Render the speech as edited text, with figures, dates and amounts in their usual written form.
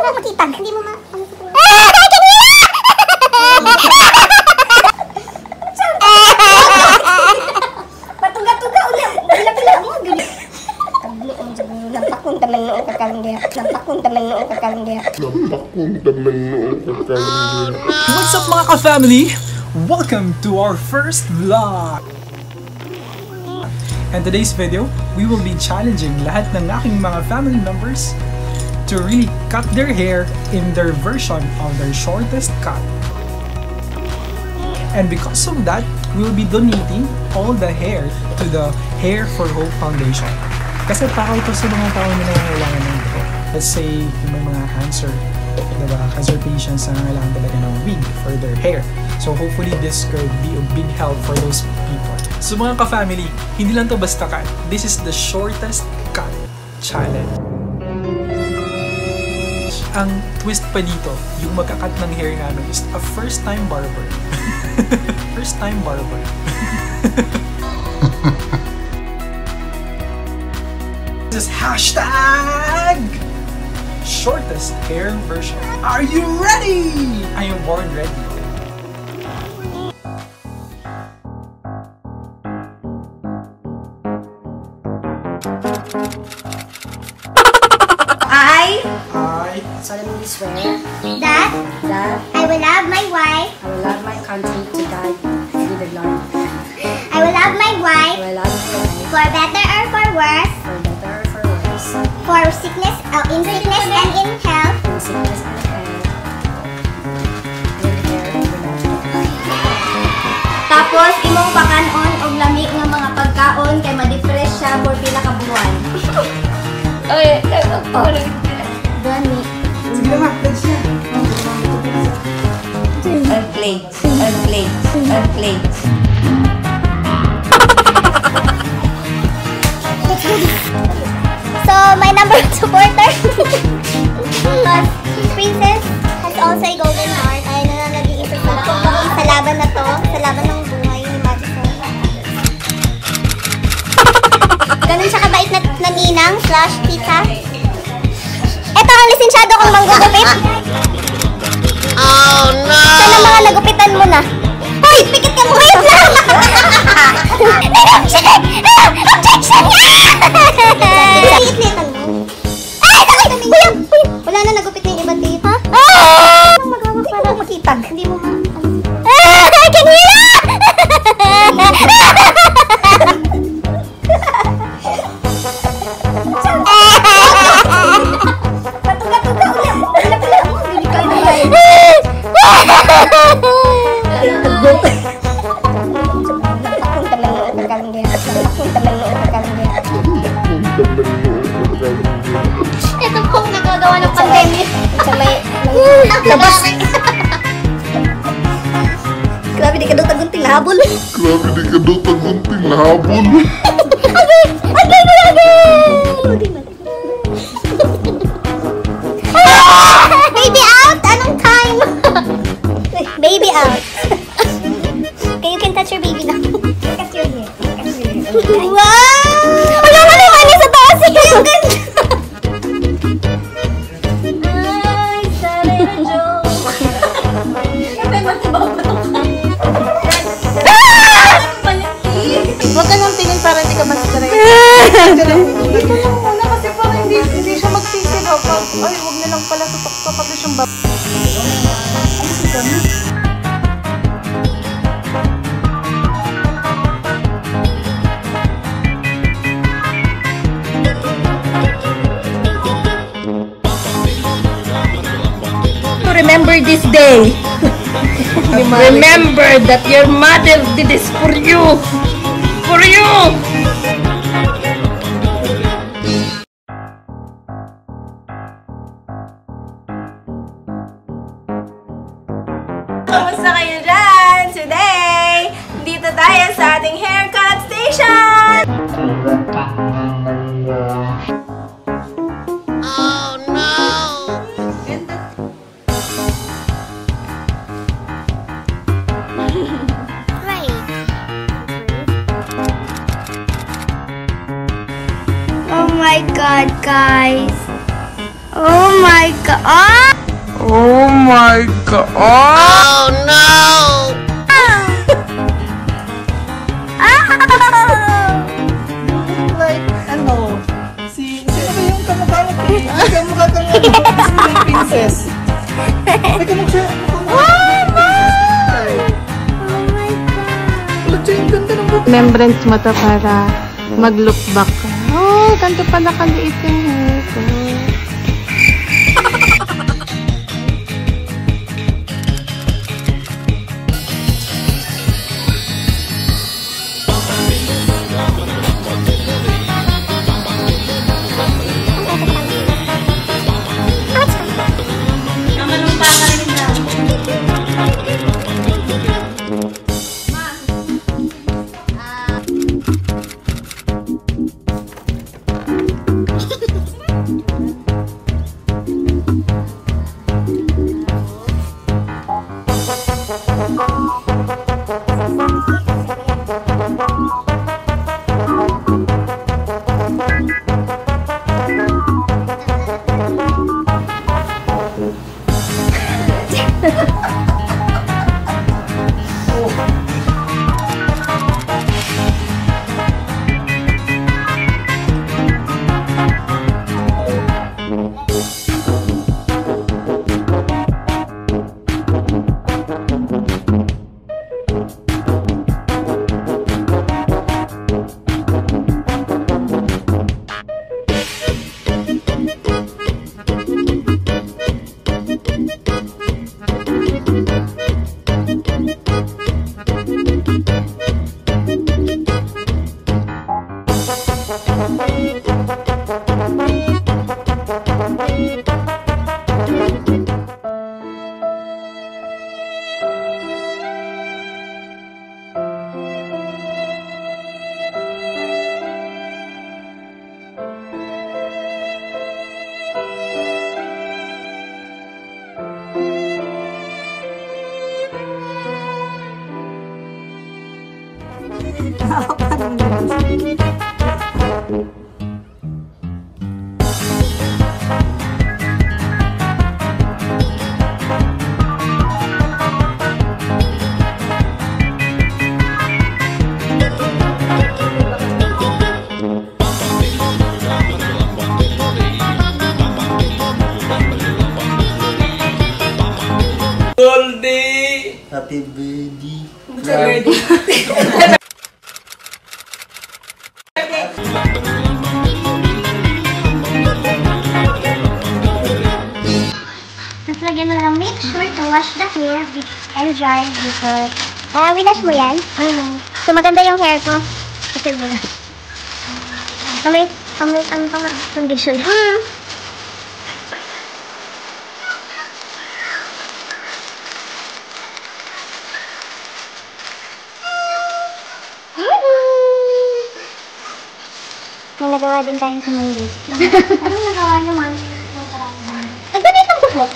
mo makitag. Hindi mo ma... Patuga-tuga ulit. Pila-pila mo. Tabloon sa mga nampakong taman noong kakalangga. What's up mga ka-family? Welcome to our first vlog! In today's video, we will be challenging lahat ng aking mga family members to really cut their hair in their version of their shortest cut. And because of that, we will be donating all the hair to the Hair for Hope Foundation. Kasi para ito sa mga tao na nangangailangan ng ito. Let's say, yung may mga cancer, diba? Cancer patients na nangangailangan talaga ng wig for their hair. So hopefully this could be a big help for those people. So mga ka-family, hindi lang to basta cut. This is the shortest cut challenge. Ang twist pa dito, yung magka-cut ng hair namin is a first-time barber. First-time barber. This is hashtag shortest hair version. Are you ready? I am born ready. I solemnly swear That I will love my wife. I will love my country to die in the Lord. I will love my wife. I will love my wife For better or for worse. for better or for worse, For sickness, in sickness and in health. in sickness and health, in hair and in Tapos imong pakanon og lami nga mga pagkaon kay ma-depress siya for pila ka buwan. Ay, Gani. Sige na, let's siya. Unplate. So, my number one supporter. Princess has also a golden heart. Ay, nag-iisip ko lang sa laban na to. Sa laban ng buhay ni Madison. Ganun siya kabait na ninang / tita. Eto ang lisensyado kong manggugupit. Oh no! Sana mga nagupitan mo na. Hoy! Pikit ka mo! Wait lang! Objection! Liit-liitan mo. Ay! Wala na nagupit na yung iba tip. Ha? Anong magawag para makitag? Hindi mo ma... I can hear you! Patuga-tuga ulit. Pila-pila mo. Hindi kayo na bayan. Ito po nagagawa ng pandemic. Sa may labas. Grabe di ka daw tagunting habol. Baby out! Anong time? Baby out. Okay, you can touch your baby now. Touch your hair. Wow! Wala na naman niya sa taas eh! Ang ganda! Ay, sorry na joke. Huwag ka nang tingin para hindi ka ma-stress. Dito lang muna kasi para hindi siya magsisigaw. Ay, huwag na lang pala tutok-tok pati siyang bab. Remember this day. Remember that your mother did this for you. For you. Kamusta kayo dyan? Today, dito tayo sa ating haircut station! Oh my god, guys. Oh my god. my God! Oh no! Like, ano, sino ba yung kamag-anak eh? Kamukha kang Disney princess. May kamukha remembrance mo to para mag-look back ka. Oh, ganito pala kaliit yung hair ko. Goldie! Happy birthday. Tapos lagyan mo lang, make sure to wash the hair and dry before. Wilash mo yan? So maganda yung hair ko. Kasi mo na. Ano pang condition? May nagawa din tayo sa Monday. Anong nagawa naman? Nagbanit ang buhok.